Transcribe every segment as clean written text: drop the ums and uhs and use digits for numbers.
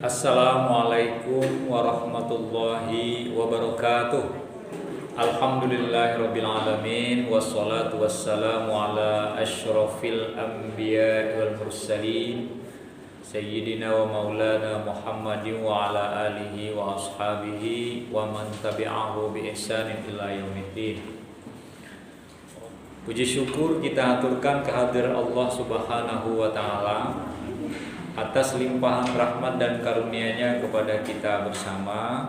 Assalamualaikum warahmatullahi wabarakatuh. Alhamdulillahirabbil alamin wassalatu wassalamu ala asyrafil anbiya'i wal mursalin sayyidina wa maulana Muhammadin wa ala alihi wa ashabihi wa man tabi'ahu bi ihsanin ila yaumiddin. Puji syukur kita aturkan kehadiran Allah Subhanahu wa taala atas limpahan rahmat dan karunia-Nya kepada kita bersama,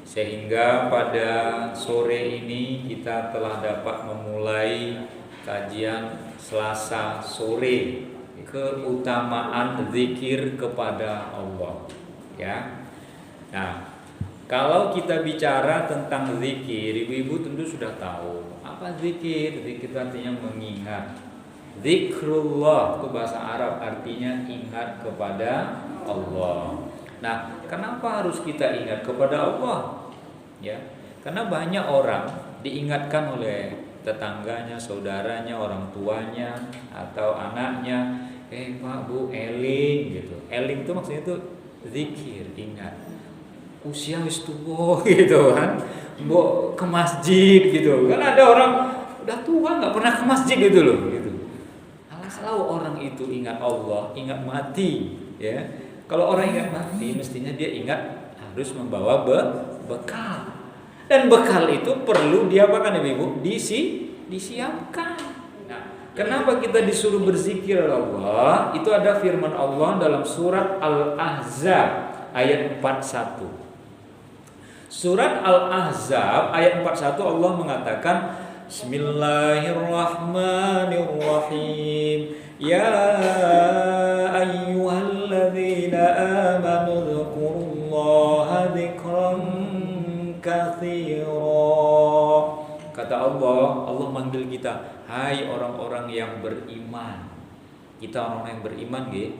sehingga pada sore ini kita telah dapat memulai kajian Selasa sore, keutamaan zikir kepada Allah, ya. Nah, kalau kita bicara tentang zikir, ibu-ibu tentu sudah tahu apa zikir. Zikir artinya mengingat. Zikrullah itu bahasa Arab, artinya ingat kepada Allah. Nah, kenapa harus kita ingat kepada Allah? Ya, karena banyak orang diingatkan oleh tetangganya, saudaranya, orang tuanya, atau anaknya, Pak, Bu, eling gitu. Eling itu maksudnya itu zikir, ingat. Usia wis tua gitu kan, mbok ke masjid gitu. Kan ada orang udah tua nggak pernah ke masjid gitu loh, gitu. Selalu orang itu ingat Allah, ingat mati, ya. Kalau orang ingat mati, mestinya dia ingat harus membawa bekal. Dan bekal itu perlu diapakan, Ibu? Disiapkan. Nah, kenapa kita disuruh berzikir Allah? Itu ada firman Allah dalam surat Al-Ahzab ayat 41. Surat Al-Ahzab ayat 41 Allah mengatakan, Bismillahirrahmanirrahim. Ya ayyuhalladzina amanu dzkurullaha dzikran katsira. Kata Allah manggil kita, hai orang-orang yang beriman. Kita orang-orang yang beriman, nggih.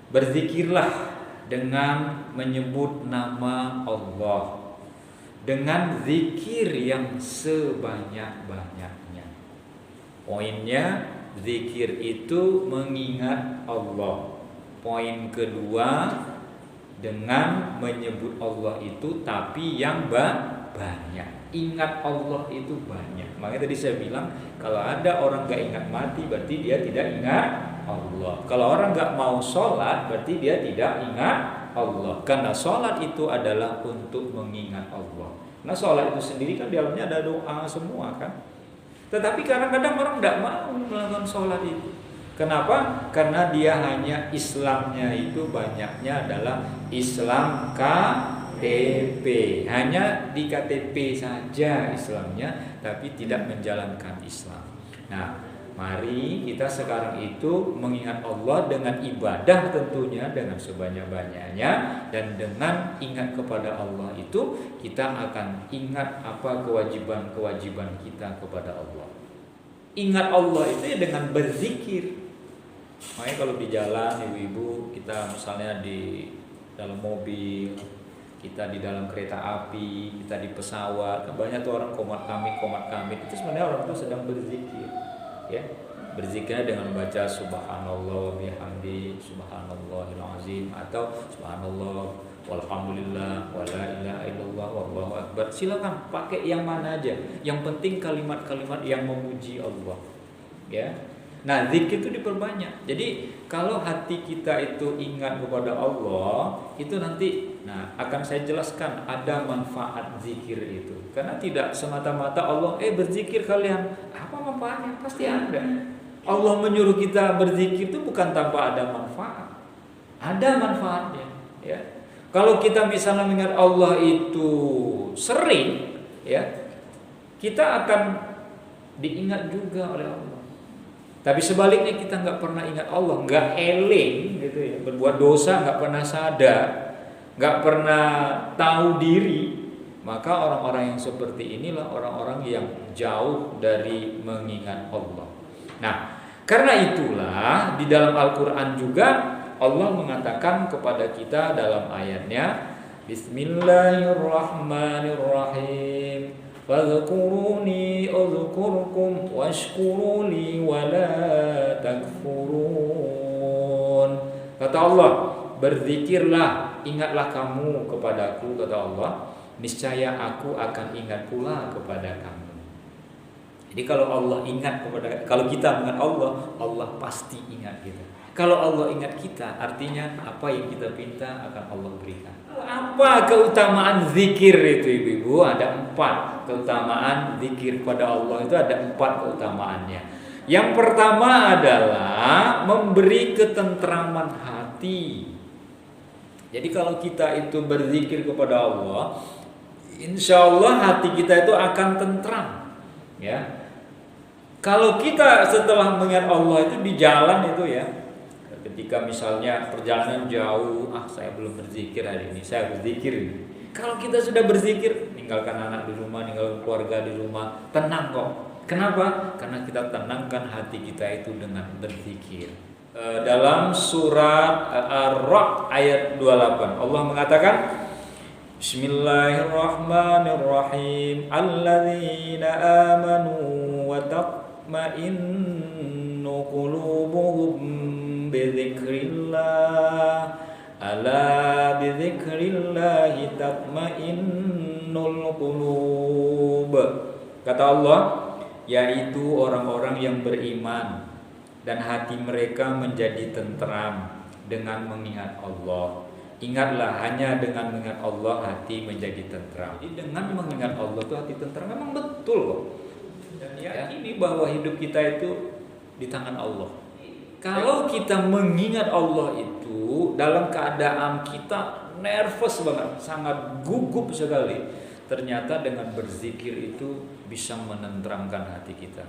Berzikirlah dengan menyebut nama Allah, dengan zikir yang sebanyak-banyaknya. Poinnya, zikir itu mengingat Allah. Poin kedua, dengan menyebut Allah itu tapi yang banyak. Ingat Allah itu banyak. Makanya tadi saya bilang, kalau ada orang gak ingat mati, berarti dia tidak ingat Allah. Kalau orang gak mau sholat, berarti dia tidak ingat Allah. Karena sholat itu adalah untuk mengingat Allah. Nah, sholat itu sendiri kan di dalamnya ada doa semua kan. Tetapi kadang-kadang orang tidak mau melakukan sholat itu. Kenapa? Karena dia hanya Islamnya itu banyaknya adalah Islam KTP. Hanya di KTP saja Islamnya, tapi tidak menjalankan Islam. Nah, mari kita sekarang itu mengingat Allah dengan ibadah, tentunya dengan sebanyak-banyaknya, dan dengan ingat kepada Allah itu kita akan ingat apa kewajiban-kewajiban kita kepada Allah. Ingat Allah itu ya dengan berzikir. Makanya kalau di jalan, ibu-ibu, kita misalnya di dalam mobil, kita di dalam kereta api, kita di pesawat, kan banyak tuh orang komat kamit, itu sebenarnya orang itu sedang berzikir. Ya, berzikirnya dengan membaca subhanallah bihamdi, subhanallahil azim, atau subhanallah walhamdulillah wala ilaha illallah wallahu akbar. Silakan pakai yang mana aja. Yang penting kalimat-kalimat yang memuji Allah. Ya. Nah, zikir itu diperbanyak. Jadi kalau hati kita itu ingat kepada Allah, itu nanti akan saya jelaskan ada manfaat zikir itu. Karena tidak semata-mata Allah berzikir kalian, apa manfaatnya? Pasti ada. Allah menyuruh kita berzikir itu bukan tanpa ada manfaat. Ada manfaatnya, ya. Kalau kita misalnya mengingat Allah itu sering, ya, kita akan diingat juga oleh Allah. Tapi sebaliknya kita nggak pernah ingat Allah, nggak eling gitu ya, berbuat dosa nggak pernah sadar, nggak pernah tahu diri, maka orang-orang yang seperti inilah orang-orang yang jauh dari mengingat Allah. Nah, karena itulah di dalam Al-Quran juga Allah mengatakan kepada kita dalam ayatnya, Bismillahirrahmanirrahim. Fadhkuruni udhkurkum washkuruli wala takfurun. Kata Allah, berzikirlah, ingatlah kamu kepadaku, kata Allah, niscaya aku akan ingat pula kepada kamu. Jadi kalau kita ingat Allah, Allah pasti ingat kita. Kalau Allah ingat kita, artinya apa yang kita pinta akan Allah berikan. Apa keutamaan zikir itu, ibu-ibu? Ada 4 keutamaan zikir pada Allah, itu ada 4 keutamaannya. Yang pertama adalah memberi ketentraman hati. Jadi kalau kita itu berzikir kepada Allah, insya Allah hati kita itu akan tentram, ya. Kalau kita setelah mengingat Allah itu di jalan itu, ya, ketika misalnya perjalanan jauh, saya belum berzikir hari ini, saya berzikir. Kalau kita sudah berzikir, ninggalkan anak di rumah, ninggalkan keluarga di rumah, tenang kok. Kenapa? Karena kita tenangkan hati kita itu dengan berzikir. Dalam surat Ar-Ra'd ayat 28 Allah mengatakan, Bismillahirrahmanirrahim, alladzina amanu wa tatma'innu qulubuhum bidzikrillah, ala bidzikrillahi tatma'innul qulub. Kata Allah, yaitu orang-orang yang beriman dan hati mereka menjadi tentram dengan mengingat Allah. Ingatlah, hanya dengan mengingat Allah hati menjadi tentram. Jadi dengan mengingat Allah itu hati tentram, memang betul kok. Dan yakini bahwa hidup kita itu di tangan Allah. Kalau kita mengingat Allah itu dalam keadaan kita nervous banget, sangat gugup sekali, ternyata dengan berzikir itu bisa menenteramkan hati kita.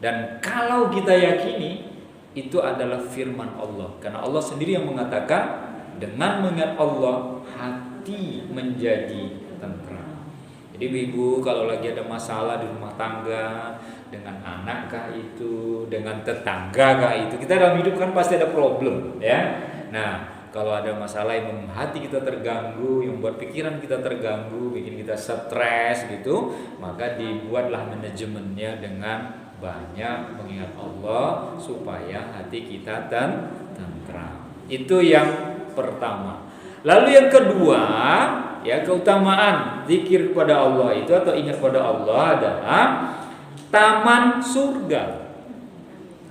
Dan kalau kita yakini itu adalah firman Allah, karena Allah sendiri yang mengatakan dengan mengingat Allah hati menjadi tentram. Jadi ibu, kalau lagi ada masalah di rumah tangga, dengan anak kah itu, dengan tetangga kah itu, kita dalam hidup kan pasti ada problem, ya. Nah, kalau ada masalah yang membuat hati kita terganggu, yang membuat pikiran kita terganggu, bikin kita stres gitu, maka dibuatlah manajemennya dengan banyak mengingat Allah supaya hati kita tentram. Itu yang pertama. Lalu yang kedua, ya, keutamaan zikir kepada Allah itu atau ingat kepada Allah adalah taman surga.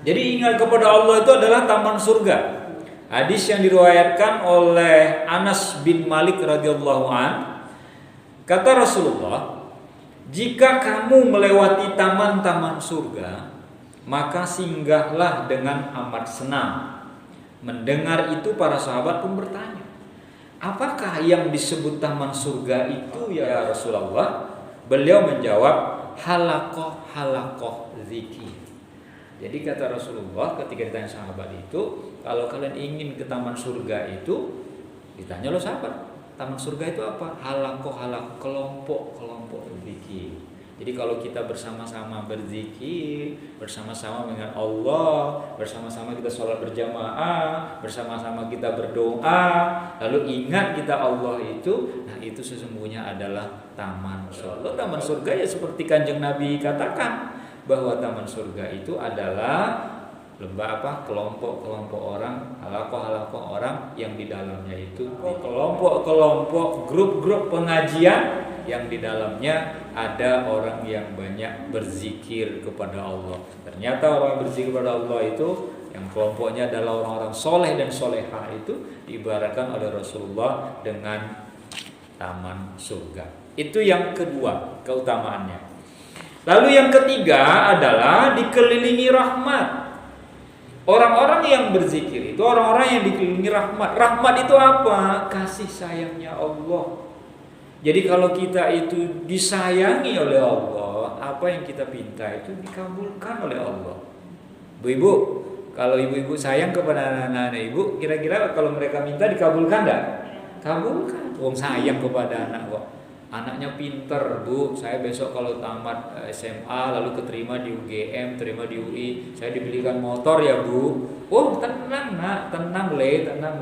Jadi ingat kepada Allah itu adalah taman surga. Hadis yang diriwayatkan oleh Anas bin Malik radhiyallahu an, kata Rasulullah, jika kamu melewati taman-taman surga, maka singgahlah dengan amat senang. Mendengar itu para sahabat pun bertanya, apakah yang disebut taman surga itu ya Rasulullah? Beliau menjawab, halakoh zikir. Jadi kata Rasulullah ketika ditanya sahabat itu, kalau kalian ingin ke taman surga itu, ditanya loh sahabat, taman surga itu apa? Halakoh, kelompok zikir. Jadi kalau kita bersama-sama berzikir, bersama-sama mengingat Allah, bersama-sama kita sholat berjamaah, bersama-sama kita berdoa, lalu ingat kita Allah itu, nah itu sesungguhnya adalah taman surga. Taman surga ya seperti Kanjeng Nabi katakan, bahwa taman surga itu adalah kelompok-kelompok orang, halakoh orang yang di dalamnya itu kelompok-kelompok, grup-grup pengajian yang di dalamnya ada orang yang banyak berzikir kepada Allah. Ternyata orang yang berzikir kepada Allah itu yang kelompoknya adalah orang-orang soleh dan solehah, itu diibaratkan oleh Rasulullah dengan taman surga. Itu yang kedua keutamaannya. Lalu yang ketiga adalah dikelilingi rahmat. Orang-orang yang berzikir itu orang-orang yang dikelilingi rahmat. Rahmat itu apa? Kasih sayangnya Allah. Jadi kalau kita itu disayangi oleh Allah, apa yang kita pinta itu dikabulkan oleh Allah. Ibu, kalau ibu-ibu sayang kepada anak-anak ibu, kira-kira kalau mereka minta dikabulkan enggak? Kabulkan. Wong sayang kepada anak kok. Anaknya pinter, Bu, saya besok kalau tamat SMA lalu keterima di UGM, terima di UI, saya dibelikan motor ya, Bu. Oh, tenang nak, tenang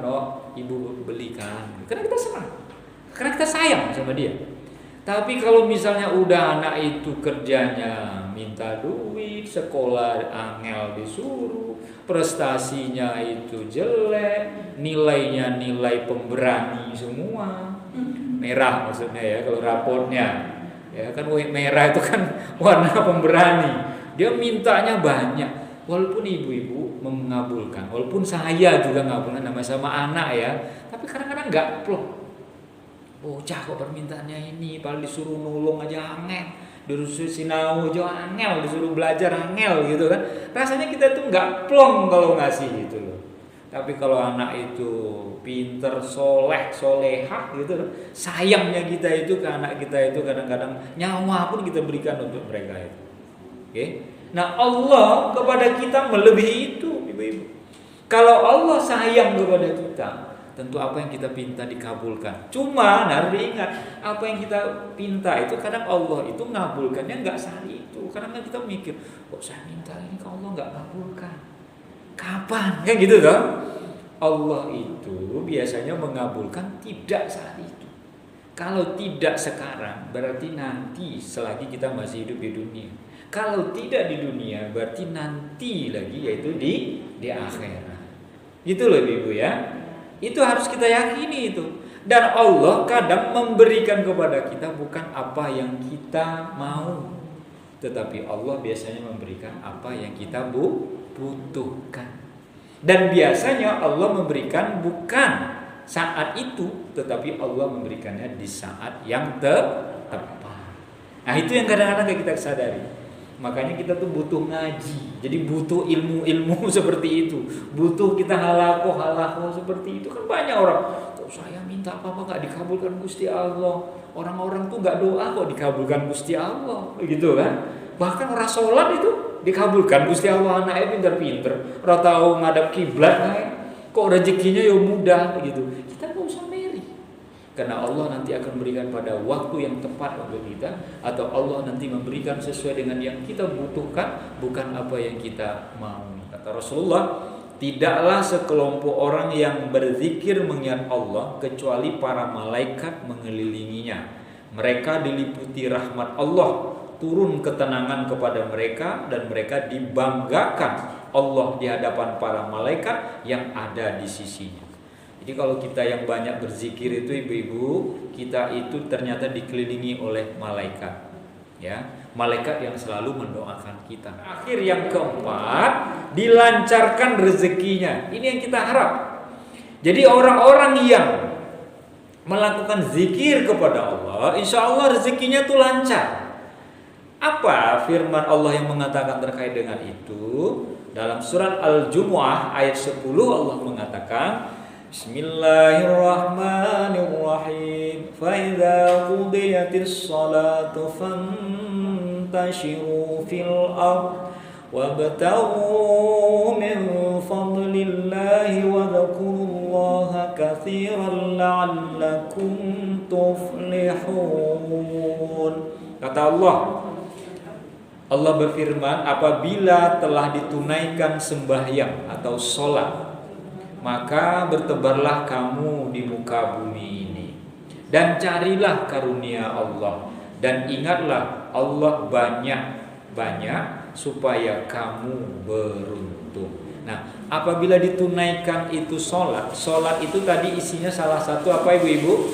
no, ibu belikan. Karena kita senang, karena kita sayang sama dia. Tapi kalau misalnya udah anak itu kerjanya minta duit, sekolah angel disuruh, prestasinya itu jelek, nilainya nilai pemberani semua. Merah maksudnya ya kalau raportnya. Ya kan merah itu kan warna pemberani. Dia mintanya banyak. Walaupun ibu-ibu mengabulkan, walaupun saya juga ngabulkan nama sama anak ya, tapi kadang-kadang nggak plong. Bocah kok permintaannya ini, paling disuruh nulung aja angel, disuruh sinau aja angel, disuruh belajar angel gitu kan. Rasanya kita tuh nggak plong kalau ngasih gitu loh. Tapi kalau anak itu pinter, soleh, solehah gitu loh, sayangnya kita itu ke anak kita itu kadang-kadang nyawa pun kita berikan untuk mereka itu. Oke? Nah Allah kepada kita melebihi itu, ibu-ibu. Kalau Allah sayang kepada kita, tentu apa yang kita pinta dikabulkan. Cuma harus diingat, apa yang kita pinta itu kadang Allah itu ngabulkannya nggak sehari itu. Kadang kita mikir, kok saya minta ini kok Allah nggak ngabulkan. Kapan? Kan gitu toh? Allah itu biasanya mengabulkan tidak saat itu. Kalau tidak sekarang, berarti nanti selagi kita masih hidup di dunia. Kalau tidak di dunia, berarti nanti lagi, yaitu di akhirat. Gitu loh ibu ya. Itu harus kita yakini itu. Dan Allah kadang memberikan kepada kita bukan apa yang kita mau, tetapi Allah biasanya memberikan apa yang kita butuhkan. Dan biasanya Allah memberikan bukan saat itu, tetapi Allah memberikannya di saat yang tepat. Nah itu yang kadang-kadang kita sadari. Makanya kita tuh butuh ngaji. Jadi butuh ilmu-ilmu seperti itu. Butuh kita halakoh seperti itu. Kan banyak orang, kok saya minta apa-apa gak dikabulkan Gusti Allah. Orang-orang tuh gak doa kok dikabulkan Gusti Allah. Gitu kan. Bahkan orang sholat itu dikabulkan Gusti Allah, anaknya pinter-pinter. Orang tahu ngadap kiblat, kok rezekinya ya mudah gitu. Kita gak usah meri. Karena Allah nanti akan memberikan pada waktu yang tepat untuk kita, atau Allah nanti memberikan sesuai dengan yang kita butuhkan, bukan apa yang kita mau. Kata Rasulullah, tidaklah sekelompok orang yang berzikir mengingat Allah kecuali para malaikat mengelilinginya. Mereka diliputi rahmat Allah, turun ketenangan kepada mereka, dan mereka dibanggakan Allah di hadapan para malaikat yang ada di sisinya. Jadi kalau kita yang banyak berzikir itu ibu-ibu, kita itu ternyata dikelilingi oleh malaikat, ya, malaikat yang selalu mendoakan kita. Akhir yang keempat, dilancarkan rezekinya. Ini yang kita harap. Jadi orang-orang yang melakukan zikir kepada Allah, insya Allah rezekinya itu lancar. Apa firman Allah yang mengatakan terkait dengan itu? Dalam surat Al-Jumu'ah ayat 10 Allah mengatakan, Bismillahirrahmanirrahim. Fa idza qudiyatis salatu fantashiru fil ardh wabtaghu min fadlillahi wa dzkurullaha katsiran la'allakum tuflihun. Kata Allah berfirman, apabila telah ditunaikan sembahyang atau sholat, maka bertebarlah kamu di muka bumi ini dan carilah karunia Allah, dan ingatlah Allah banyak-banyak supaya kamu beruntung. Nah, apabila ditunaikan itu sholat itu tadi isinya salah satu apa ibu-ibu?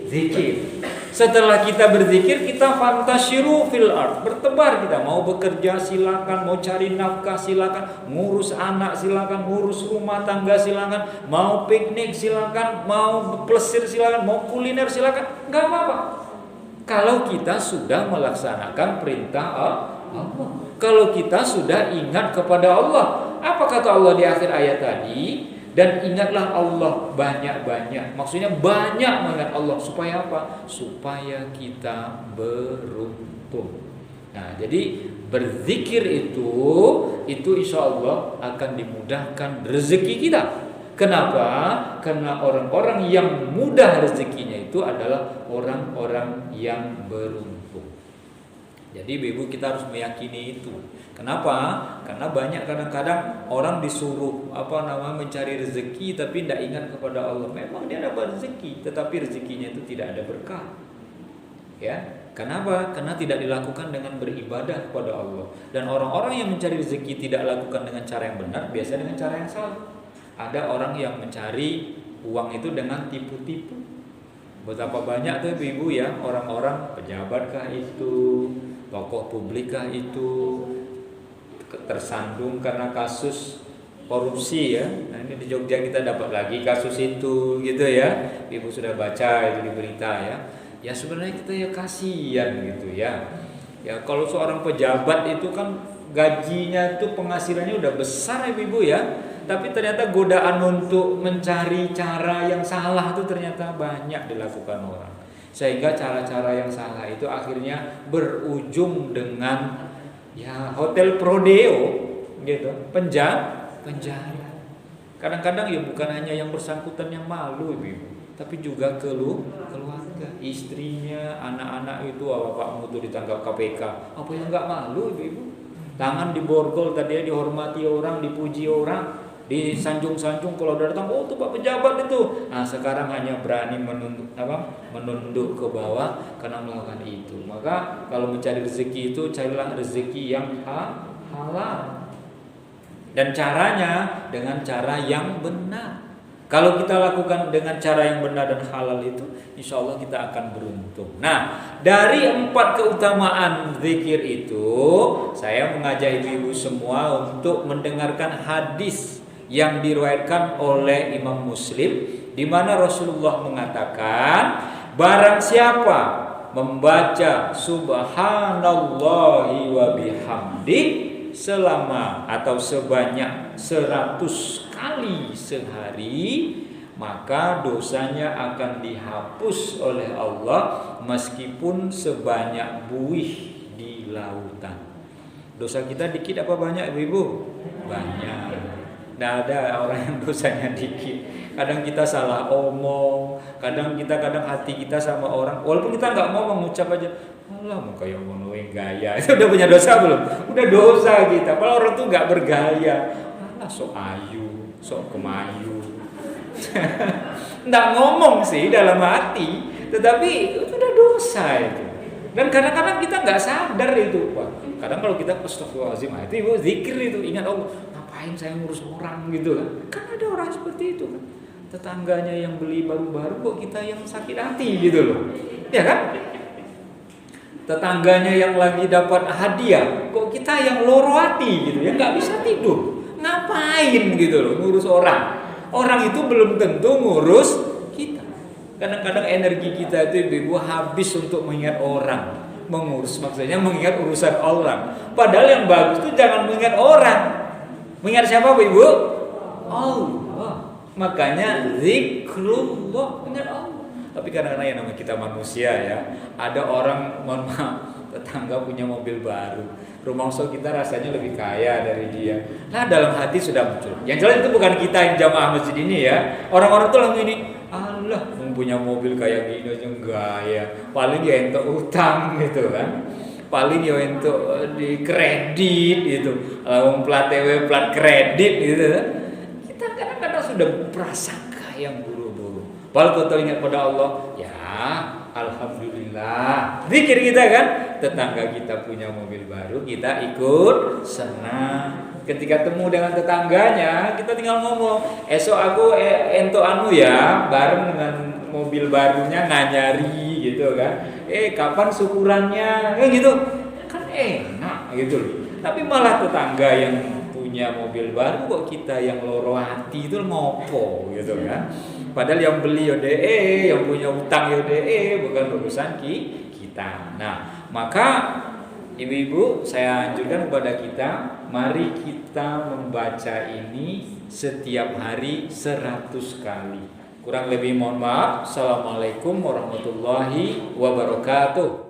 Zikir. Setelah kita berzikir, kita fantasyiru fil ard, bertebar kita, mau bekerja silakan, mau cari nafkah silakan, ngurus anak silakan, ngurus rumah tangga silakan, mau piknik silakan, mau plesir silakan, mau kuliner silakan, enggak apa-apa. Kalau kita sudah melaksanakan perintah Allah, kalau kita sudah ingat kepada Allah. Apa kata Allah di akhir ayat tadi? Dan ingatlah Allah banyak-banyak. Maksudnya banyak mengingat Allah. Supaya apa? Supaya kita beruntung. Nah, jadi berzikir itu insya Allah akan dimudahkan rezeki kita. Kenapa? Karena orang-orang yang mudah rezekinya itu adalah orang-orang yang beruntung. Jadi ibu kita harus meyakini itu. Kenapa? Karena banyak kadang-kadang orang disuruh mencari rezeki tapi tidak ingat kepada Allah. Memang dia dapat rezeki, tetapi rezekinya itu tidak ada berkah. Ya, kenapa? Karena tidak dilakukan dengan beribadah kepada Allah. Dan orang-orang yang mencari rezeki tidak lakukan dengan cara yang benar, biasa dengan cara yang salah. Ada orang yang mencari uang itu dengan tipu-tipu. Betapa banyak tuh ibu-ibu ya, orang-orang pejabatkah itu, tokoh publikkah itu, tersandung karena kasus korupsi ya. Nah, ini di Jogja kita dapat lagi kasus itu gitu ya. Ibu sudah baca itu di berita ya. Ya sebenarnya kita ya kasihan gitu ya. Ya kalau seorang pejabat itu kan gajinya itu penghasilannya udah besar ibu ya. Tapi ternyata godaan untuk mencari cara yang salah itu ternyata banyak dilakukan orang. Sehingga cara-cara yang salah itu akhirnya berujung dengan ya hotel prodeo gitu, penjara. Kadang-kadang ya bukan hanya yang bersangkutan yang malu ibu, tapi juga keluarga, istrinya, anak-anak itu bapakmu tuh ditangkap KPK, apa yang nggak malu ibu? Tangan diborgol tadi ya, dihormati orang, dipuji orang, disanjung-sanjung kalau datang, oh tuh Pak pejabat itu. Nah sekarang hanya berani menunduk ke bawah karena melakukan itu. Maka kalau mencari rezeki itu carilah rezeki yang halal. Dan caranya dengan cara yang benar. Kalau kita lakukan dengan cara yang benar dan halal itu, insya Allah kita akan beruntung. Nah, dari 4 keutamaan zikir itu, saya mengajak ibu-ibu semua untuk mendengarkan hadis yang diriwayatkan oleh Imam Muslim, di mana Rasulullah mengatakan, barang siapa membaca subhanallahi wa bihamdi selama atau sebanyak 100 kali sehari, maka dosanya akan dihapus oleh Allah meskipun sebanyak buih di lautan. Dosa kita dikit apa banyak ibu? Banyak. Tidak ada orang yang dosanya dikit. Kadang kita salah omong, kadang hati kita sama orang, walaupun kita nggak mau mengucap aja, Allah mau kayak ngono gaya. Itu udah punya dosa belum? Udah dosa kita. Kalau orang tuh nggak bergaya, Allah sok ayu, sok kemayu. Nggak ngomong sih dalam hati, tetapi itu udah dosa itu. Dan kadang-kadang kita nggak sadar itu, Pak. Kadang kalau kita astagfirullahaladzim, itu ibu zikir itu, ingat Allah, ngapain saya ngurus orang gitu kan? Kan ada orang seperti itu kan. Tetangganya yang beli baru-baru kok kita yang sakit hati gitu loh. Ya kan? Tetangganya yang lagi dapat hadiah, kok kita yang loro hati gitu ya, nggak bisa tidur. Ngapain gitu loh ngurus orang? Orang itu belum tentu ngurus kita. Kadang-kadang energi kita itu ibu habis untuk mengingat orang, mengurus, maksudnya mengingat urusan orang. Padahal yang bagus itu jangan mengingat orang. Mengingat siapa ibu? Allah. Makanya zikrullah, ingat Allah. Tapi kadang-kadang yang namanya kita manusia ya, ada orang, mohon maaf, tetangga punya mobil baru, rumah kita rasanya lebih kaya dari dia. Nah dalam hati sudah muncul. Yang jelas itu bukan kita yang jamaah masjid ini ya. Orang-orang tuh langsung ini, Allah mempunyai mobil kayak gini aja gaya. Paling ya untuk utang gitu kan. Paling ya untuk di kredit gitu. Kalau plat TW, plat kredit gitu. Kita kadang-kadang sudah prasangka yang buru-buru. Kalau kita ingat pada Allah, ya alhamdulillah. Zikir kita kan, tetangga kita punya mobil baru, kita ikut senang. Ketika temu dengan tetangganya, kita tinggal ngomong, esok aku ento anu ya, bareng dengan mobil barunya nganyari gitu kan. Kapan syukurannya? Gitu. Kan enak gitu loh. Tapi malah tetangga yang punya mobil baru kok kita yang loro hati itu ngopo gitu kan. Padahal yang beli YODE, yang punya utang YODE, bukan urusan kita. Nah, maka ibu-ibu saya anjurkan kepada kita, mari kita membaca ini setiap hari 100 kali. Kurang lebih mohon maaf. Assalamualaikum warahmatullahi wabarakatuh.